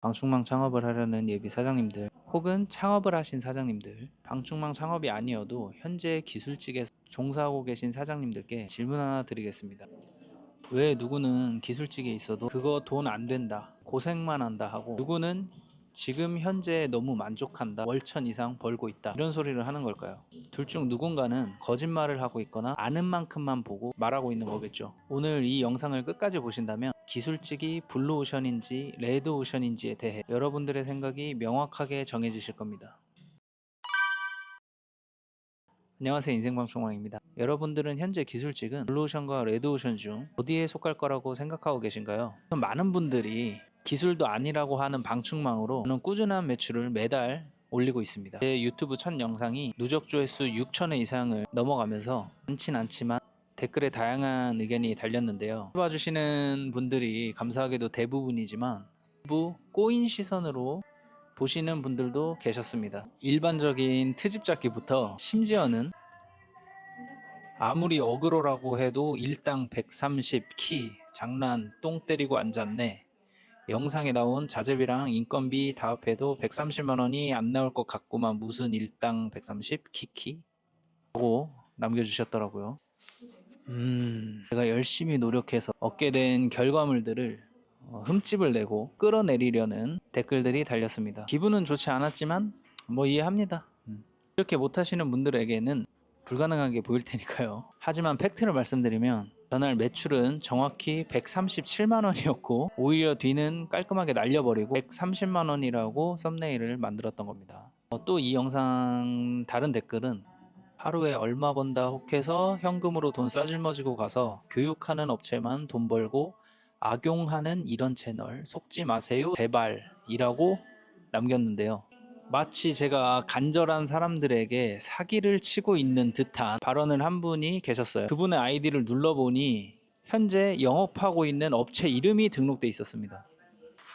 방충망 창업을 하려는 예비 사장님들 혹은 창업을 하신 사장님들, 방충망 창업이 아니어도 현재 기술직에 종사하고 계신 사장님들께 질문 하나 드리겠습니다. 왜 누구는 기술직에 있어도 그거 돈 안 된다, 고생만 한다 하고, 누구는 지금 현재 너무 만족한다, 월천 이상 벌고 있다, 이런 소리를 하는 걸까요? 둘 중 누군가는 거짓말을 하고 있거나 아는 만큼만 보고 말하고 있는 거겠죠. 오늘 이 영상을 끝까지 보신다면 기술직이 블루오션인지 레드오션인지에 대해 여러분들의 생각이 명확하게 정해지실 겁니다. 안녕하세요, 인생방송왕입니다. 여러분들은 현재 기술직은 블루오션과 레드오션 중 어디에 속할 거라고 생각하고 계신가요? 많은 분들이 기술도 아니라고 하는 방충망으로 저는 꾸준한 매출을 매달 올리고 있습니다. 제 유튜브 첫 영상이 누적 조회수 6,000회 이상을 넘어가면서 많진 않지만 댓글에 다양한 의견이 달렸는데요. 봐주시는 분들이 감사하게도 대부분이지만 일부 꼬인 시선으로 보시는 분들도 계셨습니다. 일반적인 트집 잡기부터 심지어는 아무리 어그로라고 해도 일당 130 키, 장난 똥 때리고 앉았네, 영상에 나온 자재비랑 인건비 다 합해도 130만원이 안 나올 것 같구만, 무슨 일당 130 키키? 라고 남겨주셨더라고요. 제가 열심히 노력해서 얻게 된 결과물들을 흠집을 내고 끌어내리려는 댓글들이 달렸습니다. 기분은 좋지 않았지만 뭐 이해합니다. 이렇게 못하시는 분들에게는 불가능한 게 보일 테니까요. 하지만 팩트를 말씀드리면 전날 매출은 정확히 137만원이었고 오히려 뒤는 깔끔하게 날려버리고 130만원이라고 썸네일을 만들었던 겁니다. 또 이 영상 다른 댓글은 하루에 얼마 번다 혹해서 현금으로 돈 싸질머지고 가서 교육하는 업체만 돈 벌고 악용하는 이런 채널 속지 마세요 제발이라고 남겼는데요. 마치 제가 간절한 사람들에게 사기를 치고 있는 듯한 발언을 한 분이 계셨어요. 그분의 아이디를 눌러보니 현재 영업하고 있는 업체 이름이 등록돼 있었습니다.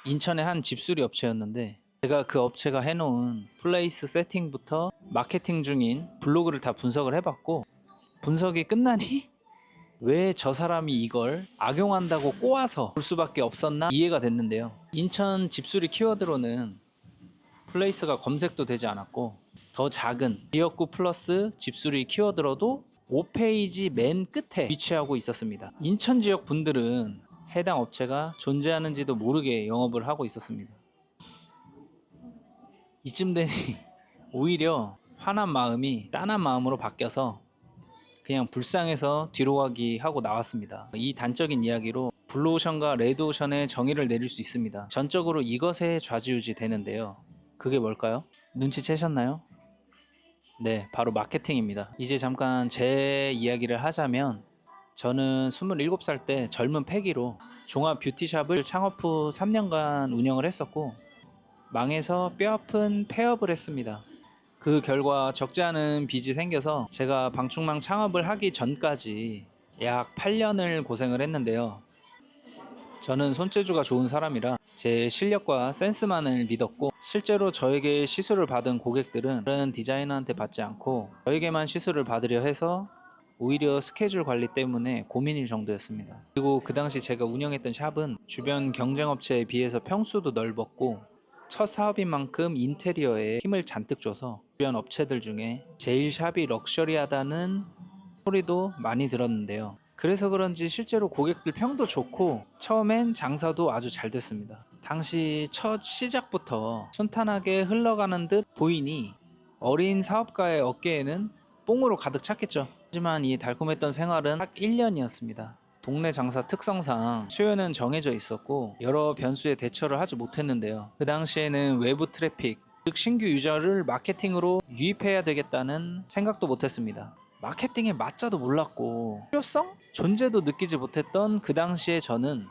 인천의 한 집수리 업체였는데 제가 그 업체가 해놓은 플레이스 세팅부터 마케팅 중인 블로그를 다 분석을 해봤고, 분석이 끝나니 왜 저 사람이 이걸 악용한다고 꼬아서 볼 수밖에 없었나 이해가 됐는데요. 인천 집수리 키워드로는 플레이스가 검색도 되지 않았고 더 작은 지역구 플러스 집수리 키워드로도 5페이지 맨 끝에 위치하고 있었습니다. 인천 지역 분들은 해당 업체가 존재하는지도 모르게 영업을 하고 있었습니다. 이쯤 되니 오히려 화난 마음이 짠한 마음으로 바뀌어서 그냥 불쌍해서 뒤로 가기 하고 나왔습니다. 이 단적인 이야기로 블루오션과 레드오션의 정의를 내릴 수 있습니다. 전적으로 이것에 좌지우지 되는데요. 그게 뭘까요? 눈치채셨나요? 네, 바로 마케팅입니다. 이제 잠깐 제 이야기를 하자면 저는 27살 때 젊은 패기로 종합 뷰티샵을 창업 후 3년간 운영을 했었고 망해서 뼈아픈 폐업을 했습니다. 그 결과 적지 않은 빚이 생겨서 제가 방충망 창업을 하기 전까지 약 8년을 고생을 했는데요. 저는 손재주가 좋은 사람이라 제 실력과 센스만을 믿었고 실제로 저에게 시술을 받은 고객들은 다른 디자이너한테 받지 않고 저에게만 시술을 받으려 해서 오히려 스케줄 관리 때문에 고민일 정도였습니다. 그리고 그 당시 제가 운영했던 샵은 주변 경쟁업체에 비해서 평수도 넓었고 첫 사업인 만큼 인테리어에 힘을 잔뜩 줘서 주변 업체들 중에 제일 샵이 럭셔리하다는 소리도 많이 들었는데요. 그래서 그런지 실제로 고객들 평도 좋고 처음엔 장사도 아주 잘 됐습니다. 당시 첫 시작부터 순탄하게 흘러가는 듯 보이니 어린 사업가의 어깨에는 뽕으로 가득 찼겠죠. 하지만 이 달콤했던 생활은 딱 1년이었습니다. 동네 장사 특성상 수요는 정해져 있었고 여러 변수에 대처를 하지 못했는데요. 그 당시에는 외부 트래픽, 즉 신규 유저를 마케팅으로 유입해야 되겠다는 생각도 못했습니다. 마케팅의 맞자도 몰랐고 필요성? 존재도 느끼지 못했던 그 당시에 저는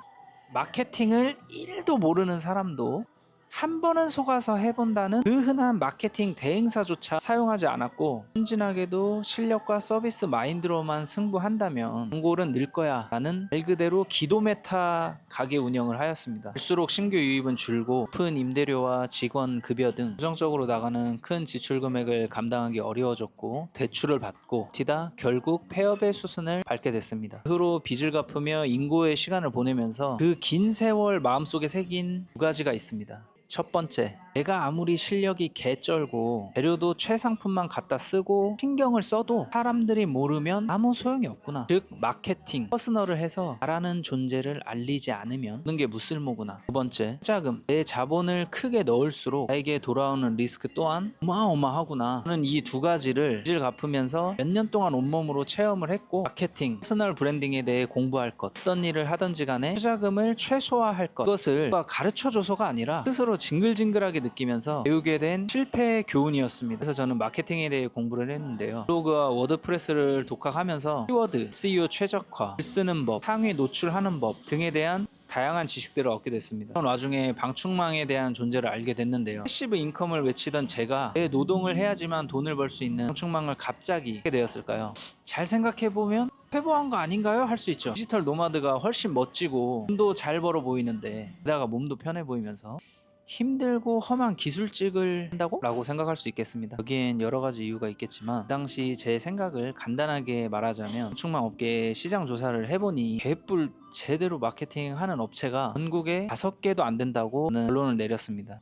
마케팅을 1도 모르는 사람도 한 번은 속아서 해본다는 그 흔한 마케팅 대행사조차 사용하지 않았고 순진하게도 실력과 서비스 마인드로만 승부한다면 단골은 늘 거야 라는 말 그대로 기도 메타 가게 운영을 하였습니다. 갈수록 신규 유입은 줄고 높은 임대료와 직원 급여 등 부정적으로 나가는 큰 지출 금액을 감당하기 어려워졌고 대출을 받고 티다 결국 폐업의 수순을 밟게 됐습니다. 그 후로 빚을 갚으며 인고의 시간을 보내면서 그 긴 세월 마음속에 새긴 두 가지가 있습니다. 첫 번째, 내가 아무리 실력이 개쩔고 재료도 최상품만 갖다 쓰고 신경을 써도 사람들이 모르면 아무 소용이 없구나. 즉 마케팅, 퍼스널을 해서 나라는 존재를 알리지 않으면 하는 게 무쓸모구나. 두 번째, 투자금. 내 자본을 크게 넣을수록 나에게 돌아오는 리스크 또한 어마어마하구나. 저는 이 두 가지를 빚을 갚으면서 몇 년 동안 온몸으로 체험을 했고, 마케팅, 퍼스널 브랜딩에 대해 공부할 것, 어떤 일을 하든지 간에 투자금을 최소화할 것, 그것을 누가 가르쳐줘서가 아니라 스스로 징글징글하게 느끼면서 배우게 된 실패의 교훈이었습니다. 그래서 저는 마케팅에 대해 공부를 했는데요. 블로그와 워드프레스를 독학하면서 키워드, SEO 최적화, 글 쓰는 법, 상위 노출하는 법 등에 대한 다양한 지식들을 얻게 됐습니다. 그런 와중에 방충망에 대한 존재를 알게 됐는데요. 패시브 인컴을 외치던 제가 왜 노동을 해야지만 돈을 벌 수 있는 방충망을 갑자기 하게 되었을까요? 잘 생각해보면 회복한 거 아닌가요? 할 수 있죠. 디지털 노마드가 훨씬 멋지고 돈도 잘 벌어 보이는데, 게다가 몸도 편해 보이면서 힘들고 험한 기술직을 한다고? 라고 생각할 수 있겠습니다. 여기엔 여러 가지 이유가 있겠지만, 그 당시 제 생각을 간단하게 말하자면 방충망 업계 시장 조사를 해보니 개뿔 제대로 마케팅하는 업체가 전국에 5개도 안 된다고 결론을 내렸습니다.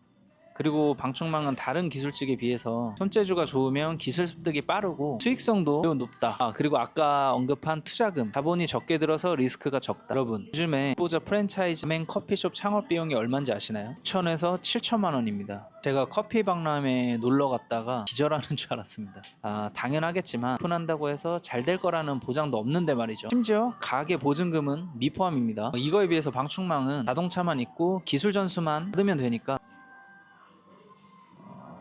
그리고 방충망은 다른 기술직에 비해서 손재주가 좋으면 기술 습득이 빠르고 수익성도 매우 높다. 그리고 아까 언급한 투자금, 자본이 적게 들어서 리스크가 적다. 여러분, 요즘에 후보자 프랜차이즈 맨 커피숍 창업 비용이 얼마인지 아시나요? 6천에서 7천만 원입니다. 제가 커피 박람회에 놀러 갔다가 기절하는 줄 알았습니다. 당연하겠지만 오픈한다고 해서 잘 될 거라는 보장도 없는데 말이죠. 심지어 가게 보증금은 미포함입니다. 이거에 비해서 방충망은 자동차만 있고 기술 전수만 받으면 되니까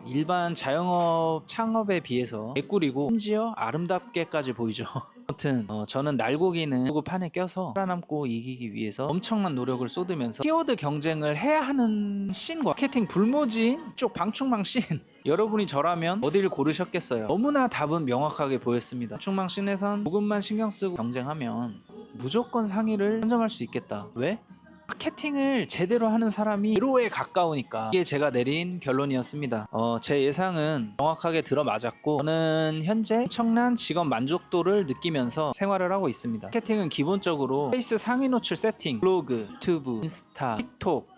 일반 자영업 창업에 비해서 개꿀이고, 심지어 아름답게까지 보이죠. 아무튼 저는 날고기는 블로그 판에 껴서 살아남고 이기기 위해서 엄청난 노력을 쏟으면서 키워드 경쟁을 해야 하는 씬과 마케팅 불모지인 쪽 방충망 씬, 여러분이 저라면 어디를 고르셨겠어요? 너무나 답은 명확하게 보였습니다. 방충망 씬에선 조금만 신경 쓰고 경쟁하면 무조건 상위를 선점할 수 있겠다. 왜? 마케팅을 제대로 하는 사람이 제로에 가까우니까. 이게 제가 내린 결론이었습니다. 제 예상은 정확하게 들어맞았고, 저는 현재 엄청난 직업 만족도를 느끼면서 생활을 하고 있습니다. 마케팅은 기본적으로 페이스 상위 노출 세팅, 블로그, 유튜브, 인스타, 틱톡,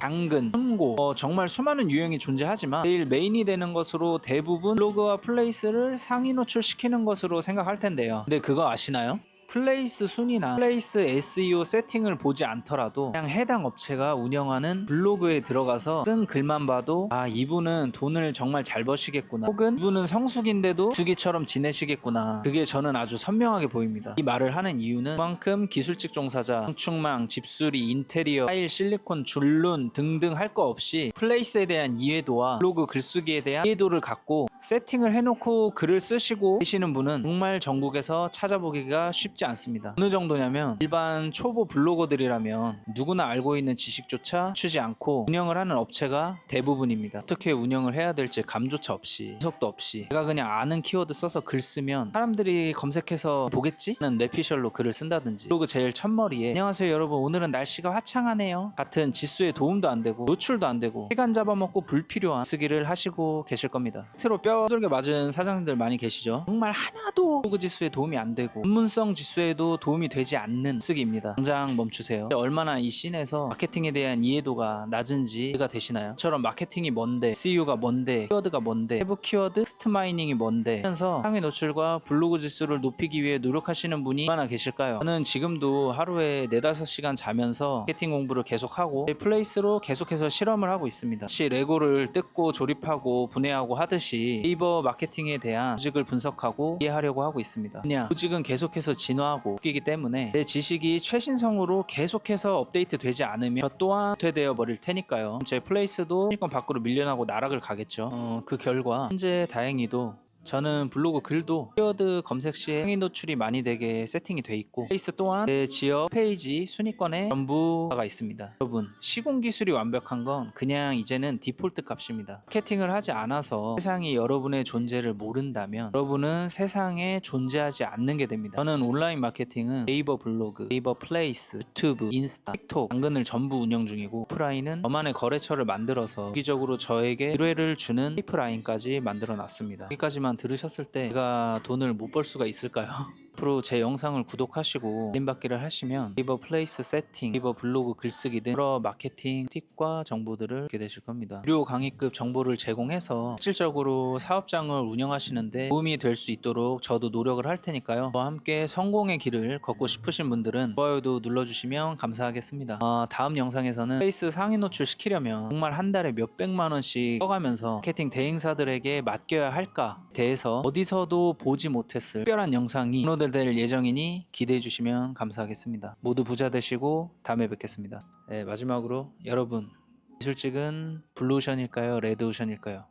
당근, 홍보, 정말 수많은 유형이 존재하지만 제일 메인이 되는 것으로 대부분 블로그와 플레이스를 상위 노출시키는 것으로 생각할 텐데요. 근데 그거 아시나요? 플레이스 순위나 플레이스 SEO 세팅을 보지 않더라도 그냥 해당 업체가 운영하는 블로그에 들어가서 쓴 글만 봐도 이분은 돈을 정말 잘 버시겠구나, 혹은 이분은 성숙인데도 주기처럼 지내시겠구나, 그게 저는 아주 선명하게 보입니다. 이 말을 하는 이유는 그만큼 기술직 종사자, 방충망, 집수리, 인테리어, 타일, 실리콘, 줄눈 등등 할 거 없이 플레이스에 대한 이해도와 블로그 글쓰기에 대한 이해도를 갖고 세팅을 해놓고 글을 쓰시고 계시는 분은 정말 전국에서 찾아보기가 쉽지 않습니다. 어느 정도냐면 일반 초보 블로거들이라면 누구나 알고 있는 지식조차 주지 않고 운영을 하는 업체가 대부분입니다. 어떻게 운영을 해야 될지 감조차 없이, 분석도 없이 내가 그냥 아는 키워드 써서 글 쓰면 사람들이 검색해서 보겠지? 는 뇌피셜로 글을 쓴다든지, 블로그 제일 첫머리에 안녕하세요 여러분 오늘은 날씨가 화창하네요 같은 지수에 도움도 안 되고 노출도 안 되고 시간 잡아먹고 불필요한 쓰기를 하시고 계실 겁니다. 트로 뼈들게 맞은 사장님들 많이 계시죠? 정말 하나도 블로그 지수에 도움이 안 되고 전문성 지수에도 도움이 되지 않는 쓰기입니다. 당장 멈추세요. 얼마나 이 씬에서 마케팅에 대한 이해도가 낮은지 이해가 되시나요? 저런 마케팅이 뭔데, SEO가 뭔데, 키워드가 뭔데, 세부 키워드, 텍스트 마이닝이 뭔데 하면서 상위 노출과 블로그 지수를 높이기 위해 노력하시는 분이 얼마나 계실까요? 저는 지금도 하루에 4-5시간 자면서 마케팅 공부를 계속하고 플레이스로 계속해서 실험을 하고 있습니다. 마치 레고를 뜯고 조립하고 분해하고 하듯이 네이버 마케팅에 대한 조직을 분석하고 이해하려고 하고 있습니다. 그냥 조직은 계속해서 진화하고 바뀌기 때문에 내 지식이 최신성으로 계속해서 업데이트 되지 않으면 저 또한 퇴되어 버릴 테니까요. 제 플레이스도 상위권 밖으로 밀려나고 나락을 가겠죠. 그 결과 현재 다행히도 저는 블로그 글도 키워드 검색 시에 상위 노출이 많이 되게 세팅이 돼 있고, 페이스 또한 내 지역 페이지 순위권에 전부가 있습니다. 여러분, 시공 기술이 완벽한 건 그냥 이제는 디폴트 값입니다. 마케팅을 하지 않아서 세상이 여러분의 존재를 모른다면 여러분은 세상에 존재하지 않는 게 됩니다. 저는 온라인 마케팅은 네이버 블로그, 네이버 플레이스, 유튜브, 인스타, 틱톡, 당근을 전부 운영 중이고, 오프라인은 저만의 거래처를 만들어서 주기적으로 저에게 의뢰를 주는 파이프라인까지 만들어 놨습니다. 여기까지만 들으셨을 때 제가 돈을 못 벌 수가 있을까요? 앞으로 제 영상을 구독하시고 알림받기를 하시면 네이버 플레이스 세팅, 네이버 블로그 글쓰기 등 여러 마케팅 팁과 정보들을 얻게 되실 겁니다. 무료 강의급 정보를 제공해서 실질적으로 사업장을 운영하시는데 도움이 될 수 있도록 저도 노력을 할 테니까요. 저와 함께 성공의 길을 걷고 싶으신 분들은 좋아요도 눌러주시면 감사하겠습니다. 다음 영상에서는 플레이스 상위 노출 시키려면 정말 한 달에 몇백만 원씩 써가면서 마케팅 대행사들에게 맡겨야 할까 대해서 어디서도 보지 못했을 특별한 영상이 업로드될 예정이니 기대해 주시면 감사하겠습니다. 모두 부자 되시고 다음에 뵙겠습니다. 네, 마지막으로 여러분, 기술직은 블루오션일까요? 레드오션일까요?